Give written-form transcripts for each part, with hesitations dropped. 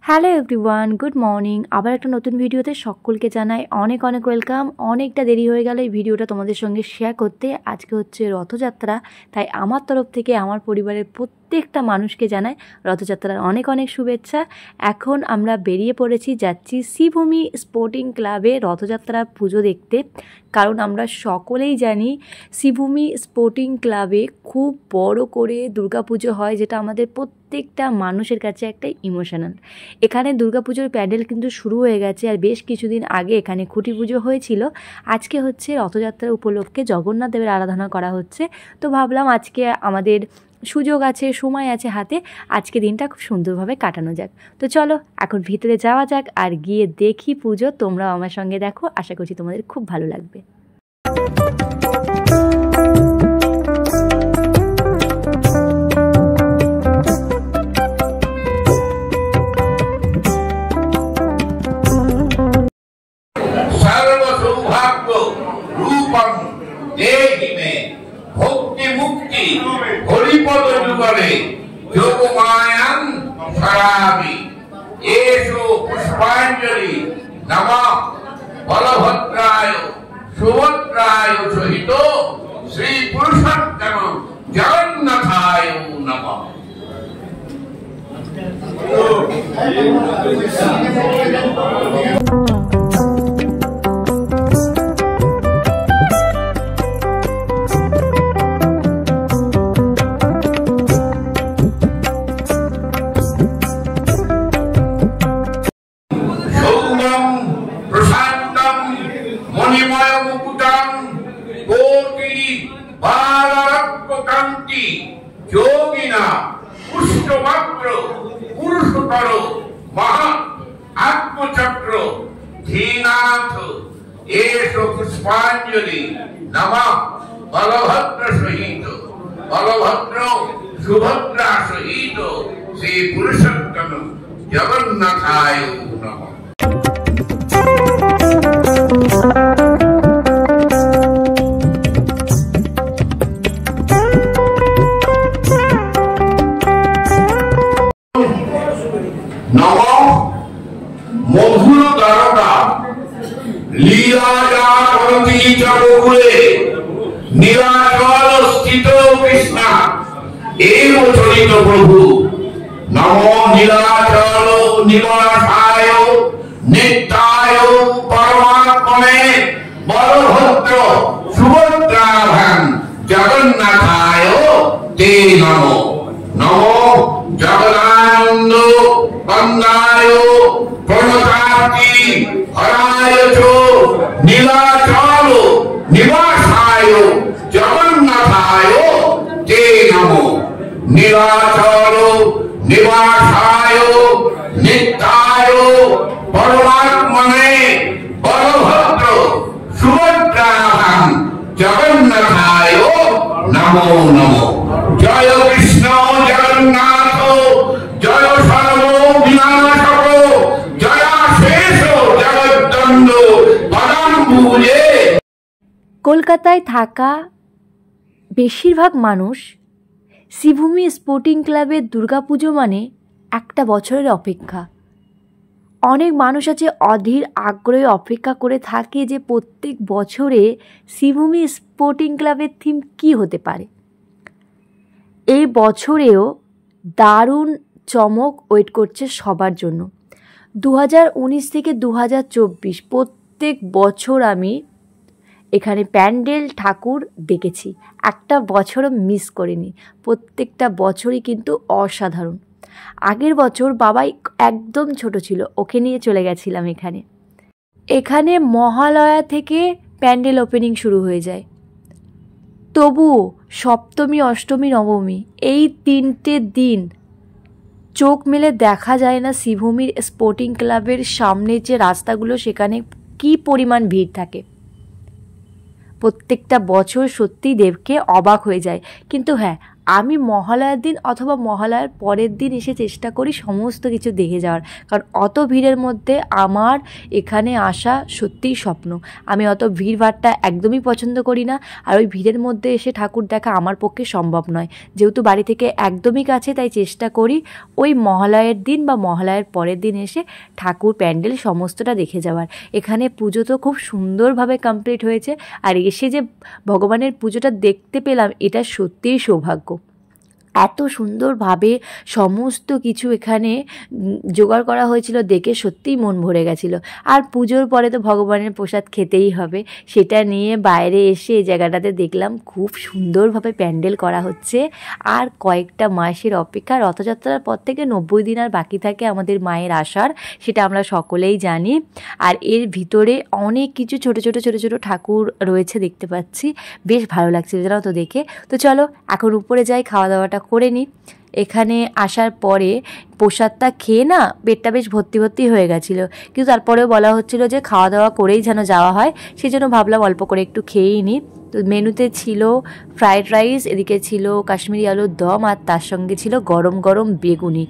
Hello everyone, good morning. আবার একটা নতুন ভিডিওতে সকলকে জানাই অনেক অনেক ওয়েলকাম। অনেকটা দেরি হয়ে গেল এই ভিডিওটা তোমাদের সঙ্গে শেয়ার করতে। আজকে হচ্ছে রথযাত্রা, তাই আমার তরফ থেকে আমার পরিবারের প্রত্যেকটা মানুষকে জানাই রথযাত্রার অনেক অনেক শুভেচ্ছা। এখন আমরা বেরিয়ে পড়েছি, যাচ্ছি শ্রীভূমি স্পোর্টিং ক্লাবে রথযাত্রার পুজো দেখতে। কারণ আমরা সকলেই জানি শ্রীভূমি স্পোর্টিং ক্লাবে খুব বড় করে দুর্গাপুজো হয়, যেটা আমাদের প্রত্যেকটা মানুষের কাছে একটা ইমোশনাল। এখানে দুর্গাপুজোর প্যান্ডেল কিন্তু শুরু হয়ে গেছে, আর বেশ কিছুদিন আগে এখানে খুঁটি পুজো হয়েছিল। আজকে হচ্ছে রথযাত্রা উপলক্ষে জগন্নাথ দেবের আরাধনা করা হচ্ছে। তো ভাবলাম আজকে আমাদের সুযোগ আছে, সময় আছে হাতে, আজকে দিনটা খুব সুন্দরভাবে কাটানো যাক। তো চলো এখন ভিতরে যাওয়া যাক আর গিয়ে দেখি পুজো। তোমরাও আমার সঙ্গে দেখো, আশা করছি তোমাদের খুব ভালো লাগবে। পুষ্পাঞ্জলি নমঃ বলভদ্রায় সুভদ্রায় সহিত শ্রী পুরুষোত্তম জগন্নাথায় নমঃ। যোগিনা পুষ্টমাত্র পুরুষতর মহা আত্মচক্র ধীনাথ এষ পুষ্পাঞ্জলি নমঃ বলভদ্র সহিত বলভদ্র সুভদ্রা সহিত শ্রী পুরুষোত্তম জগন্নাথায় নমঃ। মধুর দ্বারকা লীলা করতি চকুলে নীলাচল স্থিত কৃষ্ণ এব চরিত প্রভু। নম নীলাচল নিবাসায় নিত্যায় পরমাত্মনে বলভদ্র সুভদ্রাভাং জগন্নাথায় তে নম। নম জগদানন্দ বন্দায় প্রণতাতি হরায় চ নীলাচল নিবাসায় জগন্নাথায় তে নম। নীলাচল নিবাসায় নিত্যায় পরমাত্মনে বলভদ্র সুভদ্রাভাং জগন্নাথায় নমো নমঃ। জয় কৃষ্ণ জগন্নাথ, জয় সর্ব বিনাশক, জয়াশেষ জগদ্দণ্ড পদাম্বুজে। কলকাতায় থাকা বেশিরভাগ মানুষ শ্রীভূমি স্পোর্টিং ক্লাবের দুর্গাপুজো মানে একটা বছরের অপেক্ষা। অনেক মানুষ আছে অধীর আগ্রহে অপেক্ষা করে থাকে যে প্রত্যেক বছরে শ্রীভূমি স্পোর্টিং ক্লাবের থিম কী হতে পারে। এই বছরেও দারুণ চমক ওয়েট করছে সবার জন্য। 2019 থেকে 2024 প্রত্যেক বছর আমি এখানে প্যান্ডেল ঠাকুর দেখেছি, একটা বছরও মিস করিনি। প্রত্যেকটা বছরই কিন্তু অসাধারণ। আগের বছর বাবাই একদম ছোট ছিল, ওকে নিয়ে চলে গেছিলাম এখানে। এখানে মহালয়া থেকে প্যান্ডেল ওপেনিং শুরু হয়ে যায়, তবুও সপ্তমী অষ্টমী নবমী এই 3টে দিন চোখ মেলে দেখা যায় না শ্রীভূমির স্পোর্টিং ক্লাবের সামনে যে রাস্তাগুলো, সেখানে কি পরিমাণ ভিড় থাকে। প্রত্যেকটা বছর সত্যিই দেবকে অবাক হয়ে যায়। কিন্তু হ্যাঁ, আমি মহালয়ার দিন অথবা মহালয়ার পরের দিন এসে চেষ্টা করি সমস্ত কিছু দেখে যাওয়ার, কারণ অত ভিড়ের মধ্যে আমার এখানে আসা সত্যিই স্বপ্ন। আমি অত ভিড়ভাড়টা একদমই পছন্দ করি না, আর ওই ভিড়ের মধ্যে এসে ঠাকুর দেখা আমার পক্ষে সম্ভব নয়। যেহেতু বাড়ি থেকে একদমই কাছে, তাই চেষ্টা করি ওই মহালয়ের দিন বা মহালয়ার পরের দিন এসে ঠাকুর প্যান্ডেল সমস্তটা দেখে যাওয়ার। এখানে পুজো তো খুব সুন্দরভাবে কমপ্লিট হয়েছে, আর এসে যে ভগবানের পুজোটা দেখতে পেলাম এটা সত্যিই সৌভাগ্য। এত সুন্দরভাবে সমস্ত কিছু এখানে জোগাড় করা হয়েছিল, দেখে সত্যিই মন ভরে গেছিল। আর পুজোর পরে তো ভগবানের প্রসাদ খেতেই হবে, সেটা নিয়ে বাইরে এসে এই জায়গাটাতে দেখলাম খুব সুন্দরভাবে প্যান্ডেল করা হচ্ছে। আর কয়েকটা মাসের অপেক্ষা, রথযাত্রার পর থেকে 90 দিন আর বাকি থাকে আমাদের মায়ের আসার, সেটা আমরা সকলেই জানি। আর এর ভিতরে অনেক কিছু ছোট ছোট ছোট ছোট ঠাকুর রয়েছে দেখতে পাচ্ছি, বেশ ভালো লাগছিল জানো তো দেখে। তো চলো এখন উপরে যাই, খাওয়া দাওয়াটা করে নিই। এখানে আসার পরে প্রসাদটা খেয়ে না পেটটা বেশ ভর্তি ভর্তি হয়ে গেছিলো, কিন্তু তারপরেও বলা হচ্ছিল যে খাওয়া দাওয়া করেই যেন যাওয়া হয়, সেই জন্য ভাবলাম অল্প করে একটু খেয়েই নিই। তো মেনুতে ছিল ফ্রাইড রাইস, এদিকে ছিল কাশ্মীরি আলুর দম, আর তার সঙ্গে ছিল গরম গরম বেগুনি।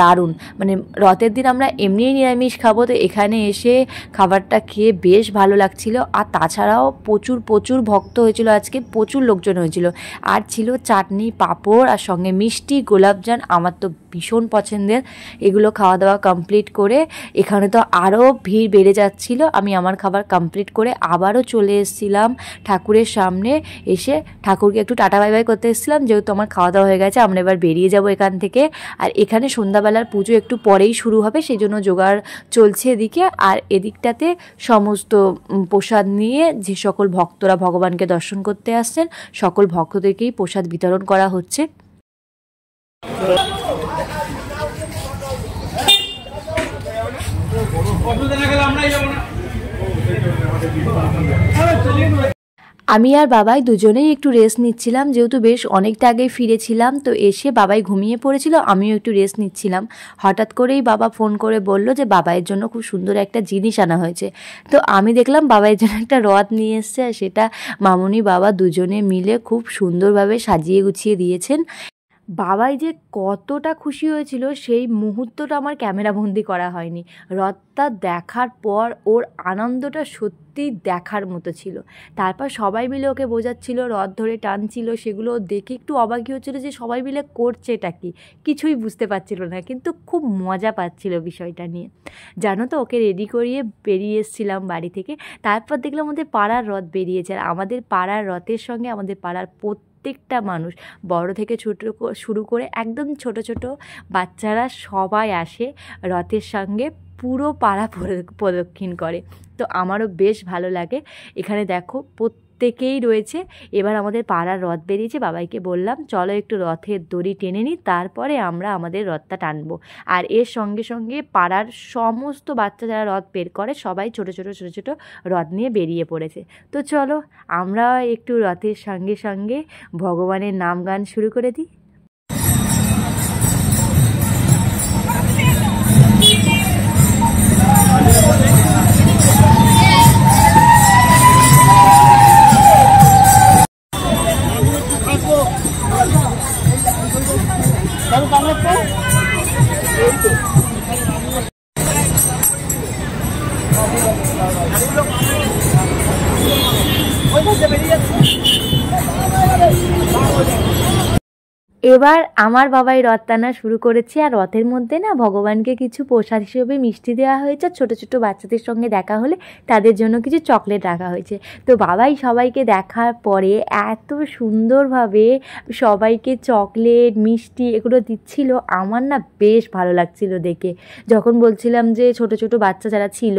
দারুণ, মানে রথের দিন আমরা এমনিই নিরামিষ খাবো, তো এখানে এসে খাবারটা খেয়ে বেশ ভালো লাগছিল। আর তাছাড়াও প্রচুর প্রচুর ভক্ত হয়েছিল আজকে, প্রচুর লোকজন হয়েছিল। আর ছিল চাটনি, পাঁপড়, আর সঙ্গে মিষ্টি, গোলাপজাম, আমার তো ভীষণ পছন্দের। এগুলো খাওয়া দাওয়া কমপ্লিট করে এখানে তো আরও ভিড় বেড়ে যাচ্ছিল। আমি আমার খাবার কমপ্লিট করে আবারও চলে এসেছিলাম ঠাকুরের সামনে। এসে ঠাকুরকে একটু টাটা বাই বাই করতে এসেছিলাম, যেহেতু আমার খাওয়া দাওয়া হয়ে গেছে, আমরা এবার বেরিয়ে যাব এখান থেকে। আর এখানে সন্ধ্যাবেলার পুজো একটু পরেই শুরু হবে, সেই জন্য জোগাড় চলছে এদিকে। আর এদিকটাতে সমস্ত প্রসাদ নিয়ে যে সকল ভক্তরা ভগবানকে দর্শন করতে আসছেন, সকল ভক্তদেরকেই প্রসাদ বিতরণ করা হচ্ছে। আমি আর বাবাই দুজনেই একটু রেস্ট নিচ্ছিলাম, যেহেতু বেশ অনেকটা আগে ফিরেছিলাম। তো এসে বাবাই ঘুমিয়ে পড়েছিল, আমিও একটু রেস্ট নিচ্ছিলাম। হঠাৎ করেই বাবা ফোন করে বলল যে বাবাইয়ের জন্য খুব সুন্দর একটা জিনিস আনা হয়েছে। তো আমি দেখলাম বাবাইয়ের জন্য একটা রথ নিয়ে এসছে, আর সেটা মামুনি বাবা দুজনে মিলে খুব সুন্দরভাবে সাজিয়ে গুছিয়ে দিয়েছেন। বাবাই যে কতটা খুশি হয়েছিল সেই মুহূর্তটা আমার ক্যামেরাবন্দি করা হয়নি। রথটা দেখার পর ওর আনন্দটা সত্যি দেখার মতো ছিল। তারপর সবাই মিলে ওকে বোঝাচ্ছিল, রথ ধরে টানছিল, সেগুলো দেখে একটু অবাকই হচ্ছিলো যে সবাই মিলে করছে এটা কি, কিছুই বুঝতে পারছিল না, কিন্তু খুব মজা পাচ্ছিল বিষয়টা নিয়ে। জানো তো, ওকে রেডি করিয়ে বেরিয়ে এসেছিলাম বাড়ি থেকে। তারপর দেখলাম আমাদের পাড়ার রথ বেরিয়েছে, আর আমাদের পাড়ার রথের সঙ্গে আমাদের পাড়ার প্রত্যেকটা মানুষ, বড় থেকে ছোট শুরু করে একদম ছোট ছোট বাচ্চারা সবাই আসে রথের সঙ্গে, পুরো পাড়া প্রদক্ষিণ করে। তো আমারও বেশ ভালো লাগে। এখানে দেখো প্রত্যেকেই রয়েছে। এবার আমাদের পাড়ার রথ বেরিয়েছে, বাবাইকে বললাম চলো একটু রথের দড়ি টেনে নিই, তারপরে আমরা আমাদের রথটা টানবো। আর এর সঙ্গে সঙ্গে পাড়ার সমস্ত বাচ্চা যারা রথ বের করে সবাই ছোট ছোট ছোট ছোট রথ নিয়ে বেরিয়ে পড়েছে। তো চলো আমরা একটু রথের সঙ্গে সঙ্গে ভগবানের নাম গান শুরু করে দিই। এবার আমার বাবাই রথ টানা শুরু করেছে। আর রথের মধ্যে না ভগবানকে কিছু প্রসাদ হিসেবে মিষ্টি দেওয়া হয়েছে, ছোট ছোট বাচ্চাদের সঙ্গে দেখা হলে তাদের জন্য কিছু চকলেট রাখা হয়েছে। তো বাবাই সবাইকে দেখার পরে এত সুন্দরভাবে সবাইকে চকলেট মিষ্টি এগুলো দিচ্ছিল, আমার না বেশ ভালো লাগছিল দেখে। যখন বলছিলাম যে ছোট ছোট বাচ্চা যারা ছিল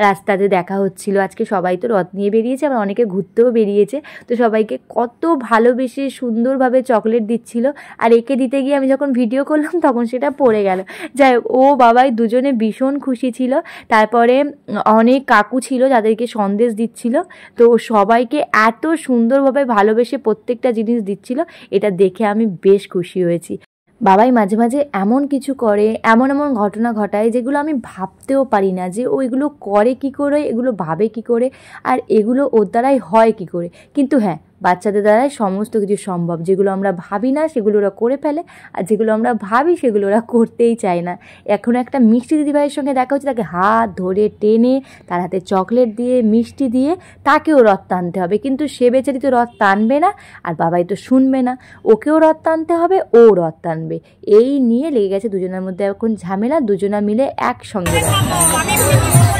রাস্তাতে দেখা হচ্ছিল, আজকে সবাই তো রথ নিয়ে বেরিয়েছে, আবার অনেকে ঘুরতেও বেরিয়েছে, তো সবাইকে কত ভালোবেসে সুন্দরভাবে চকলেট দিচ্ছিল। আর একে দিতে গিয়ে আমি যখন ভিডিও করলাম তখন সেটা পড়ে গেল। যাই হোক, ও বাবাই দুজনে ভীষণ খুশি ছিল। তারপরে অনেক কাকু ছিল যাদেরকে সন্দেশ দিচ্ছিল, তো সবাইকে এত সুন্দরভাবে ভালোবেসে প্রত্যেকটা জিনিস দিচ্ছিল, এটা দেখে আমি বেশ খুশি হয়েছি। বাবাই মাঝে মাঝে এমন কিছু করে, এমন এমন ঘটনা ঘটায় যেগুলো আমি ভাবতেও পারি না যে ও এগুলো করে কি করে, এগুলো ভাবে কি করে, আর এগুলো ওর দ্বারাই হয় কি করে। কিন্তু হ্যাঁ, বাচ্চাদের দ্বারাই সমস্ত কিছু সম্ভব। যেগুলো আমরা ভাবি না সেগুলো ওরা করে ফেলে, আর যেগুলো আমরা ভাবি সেগুলো ওরা করতেই চায় না। এখন একটা মিষ্টি দিদিভাইয়ের সঙ্গে দেখা হচ্ছে, তাকে হাত ধরে টেনে তার হাতে চকলেট দিয়ে মিষ্টি দিয়ে তাকেও রথ টানতে হবে, কিন্তু সে বেচারি তো রথ টানবে না, আর বাবাই তো শুনবে না, ওকেও রথ টানতে হবে, ও রথ টানবে। এই নিয়ে লেগে গেছে দুজনের মধ্যে এখন ঝামেলা, দুজনা মিলে একসঙ্গে রথ টানবে।